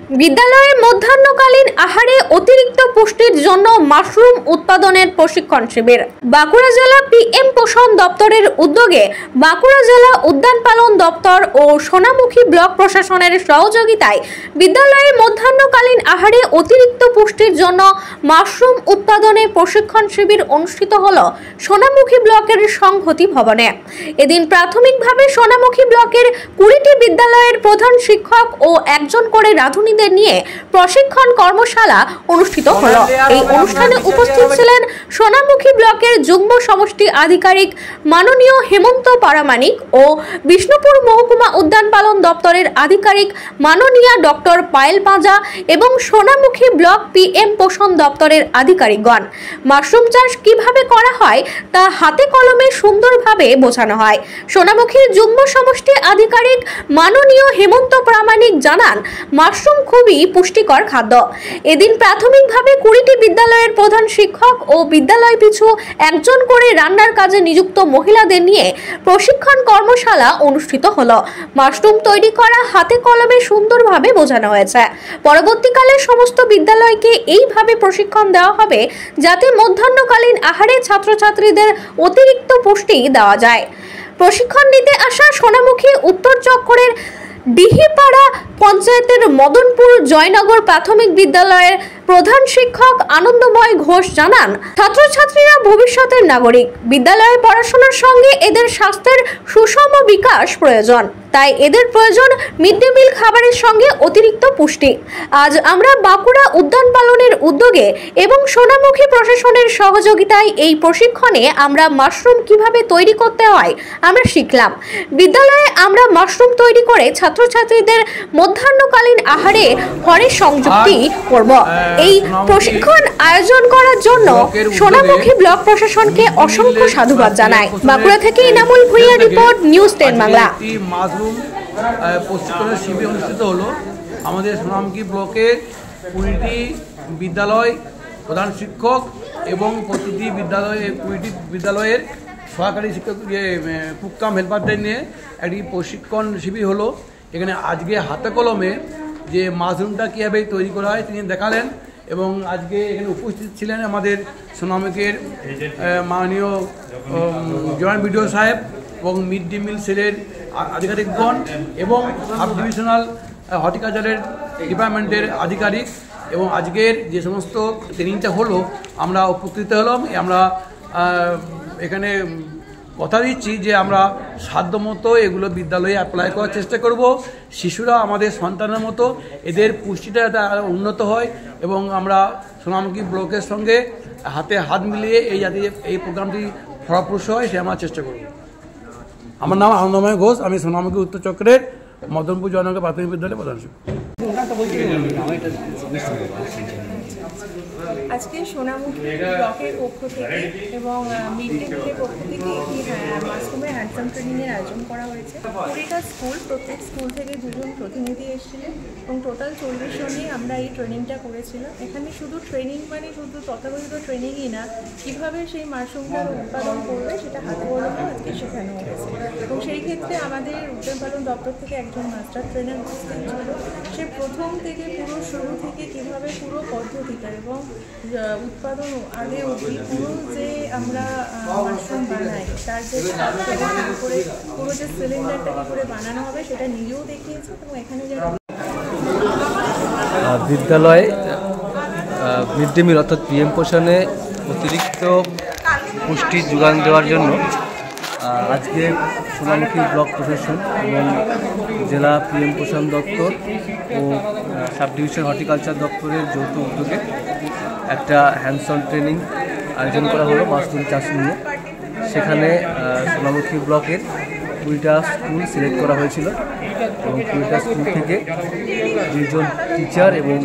বিদ্যালয়ে মধ্যাহ্নকালীন আহারে অতিরিক্ত পুষ্টির জন্য মাশরুম উৎপাদনের প্রশিক্ষণ শিবির। বাঁকুড়া জেলা পিএম পোষণ দপ্তরের উদ্যোগে বাঁকুড়া জেলা উদ্যান পালন দপ্তর ও সোনামুখী ব্লক প্রশাসনের সহযোগিতায় বিদ্যালয়ে মধ্যাহ্নকালীন আহারে অতিরিক্ত পুষ্টির জন্য মাশরুম উৎপাদনের প্রশিক্ষণ শিবির অনুষ্ঠিত হল সোনামুখী ব্লকের সংহতি ভবনে। এদিন প্রাথমিকভাবে সোনামুখী ব্লকের 20টি বিদ্যালয়ের প্রধান শিক্ষক ও একজন করে রাঁধুনি নিয়ে প্রশিক্ষণ কর্মশালা অনুষ্ঠিত হলো। এই অনুষ্ঠানে উপস্থিত ছিলেন সোনামুখী ব্লকের যুগ্ম সমষ্টি আধিকারিক মাননীয় হেমন্ত পারামানিক ও বিষ্ণুপুর মহকুমা উদ্যান পালন দপ্তরের আধিকারিক মাননীয়া ডক্টর পায়েল পাঁজা এবং সোনামুখী ব্লক পিএম পোষণ দপ্তরের আধিকারিকগণ। মাশরুম চাষ কিভাবে করা হয় তা হাতে কলমে সুন্দরভাবে বোঝানো হয়। সোনামুখীর যুগ্ম সমষ্টি আধিকারিক মাননীয় হেমন্ত পারামানিক জানান, মাশরুম খুবই পুষ্টিকর খাদ্য। এদিন প্রাথমিকভাবে 20টি বিদ্যালয়ের প্রধান শিক্ষক ও বিদ্যালয় পিছু একজন করে রান্নার কাজে নিযুক্ত মহিলাদের নিয়ে প্রশিক্ষণ কর্মশালা অনুষ্ঠিত হলো। মাশরুম তৈরি করা হাতে কলমে সুন্দরভাবে বোঝানো হয়েছে। পরবর্তীকালে সমস্ত বিদ্যালয়কে এইভাবে প্রশিক্ষণ দেওয়া হবে যাতে মধ্যাহ্নকালীন আহারে ছাত্রছাত্রীদের অতিরিক্ত পুষ্টি দেওয়া যায়। প্রশিক্ষণ নিতে আসা সোনামুখী উত্তর চক্করের ডিহিপাড়া পঞ্চায়েতের মদনপুর জয়নগর প্রাথমিক বিদ্যালয়ের প্রধান শিক্ষক আনন্দময় ঘোষ জানান, ছাত্রছাত্রীরা ভবিষ্যতের নাগরিক। বিদ্যালয়ে পড়াশোনার সঙ্গে এদের স্বাস্থ্যের সুষম বিকাশ প্রয়োজন, তাই এদের প্রয়োজন মিড ডে মিল খাবারের সঙ্গে অতিরিক্ত পুষ্টি। আজ আমরা বাঁকুড়া উদ্যান পালনের উদ্যোগে এবং সোনামুখী প্রশাসনের সহযোগিতায় এই প্রশিক্ষণে আমরা মাশরুম কিভাবে তৈরি করতে হয় আমরা শিখলাম। বিদ্যালয়ে আমরা মাশরুম তৈরি করে ছাত্রছাত্রীদের মধ্যাহ্নকালীন আহারে হরের সংযুক্তি করব। এই প্রশিক্ষণ আয়োজন করার জন্য সোনামুখী ব্লক প্রশাসনকে অসংখ্য সাধুবাদ জানাই। বাঁকুড়া থেকে Inamul Bhuiyan report, news 10 Bangla. Mushroom প্রশিক্ষণের শিবির অনুষ্ঠিত হলো আমাদের সোনামুখী ব্লকের 20টি বিদ্যালয় প্রধান শিক্ষক এবং প্রতিটি বিদ্যালয়ে 20টি বিদ্যালয়ের সহকারী শিক্ষক কুক কাম হেল্পারদের নিয়ে একটি প্রশিক্ষণ শিবির হলো। এখানে আজকে হাতে কলমে যে মাশরুমটা কীভাবে তৈরি করা হয় তিনি দেখালেন এবং আজকে এখানে উপস্থিত ছিলেন আমাদের সোনামুখীর মাননীয় জয়েন্ট বিডিও সাহেব এবং মিড ডে মিল সেলের আধিকারিকগণ এবং সাব ডিভিশনাল হর্টিকালচারের ডিপার্টমেন্টের আধিকারিক। এবং আজকের যে সমস্ত ট্রেনিংটা হলো আমরা উপকৃত হলাম। আমরা এখানে কথা দিচ্ছি যে আমরা সাধ্যমতো এগুলো বিদ্যালয়ে অ্যাপ্লাই করার চেষ্টা করব। শিশুরা আমাদের সন্তানের মতো, এদের পুষ্টিটা যাতে উন্নত হয় এবং আমরা সোনামুখী ব্লকের সঙ্গে হাতে হাত মিলিয়ে এই প্রোগ্রামটি ফলপ্রসূ হয় সে আমরা চেষ্টা করব। আমার নাম আনন্দময় ঘোষ, আমি সোনামুখী উত্তর চক্রের মদনপুর জয়নগর প্রাথমিক বিদ্যালয়ের প্রধান শিক্ষক। আজকে সোনামুখী ব্লকের পক্ষ থেকে এবং মিড ডে মিলের পক্ষ থেকে মাশরুমের হ্যান্ডসাম ট্রেনিংয়ের আয়োজন করা হয়েছে। 20টা স্কুল, প্রত্যেক স্কুল থেকে 2জন প্রতিনিধি এসেছিলেন এবং টোটাল 40 জনই আমরা এই ট্রেনিংটা করেছিলাম। এখানে শুধু ট্রেনিং মানে শুধু তথাকথিত ট্রেনিংই না, কীভাবে সেই মাশরুমটার উৎপাদন করবে সেটা হাতে কলমে আজকে শেখানো হয়েছে। এবং সেই ক্ষেত্রে আমাদের উদ্যান পালন দপ্তর থেকে একজন মাস্টার ট্রেনার উপস্থিত ছিল। সে প্রথম থেকে পুরো শুরু থেকে কীভাবে পুরো পদ্ধতিটা এবং উৎপাদন আগে অবধি পুরো যে আমরা মাশরুম বানাই তার যে করে পুরো যে সিলিন্ডারটা কী করে বানানো হবে সেটা নিজেও দেখিয়েছে। এবং এখানে যারা বিদ্যালয়ে মিড ডে মিল অর্থাৎ পিএম পোষণে অতিরিক্ত পুষ্টি যোগান দেওয়ার জন্য আজকে সোনামুখী ব্লক প্রশাসন এবং জেলা পিএম পোষণ দপ্তর ও সাব ডিভিশন হর্টিকালচার দপ্তরের যৌথ উদ্যোগে একটা হ্যান্ডস অন ট্রেনিং আয়োজন করা হলো মাশরুম চাষ নিয়ে। সেখানে সোনামুখী ব্লকের 20টা স্কুল সিলেক্ট করা হয়েছিল এবং 20টা স্কুল থেকে 2জন টিচার এবং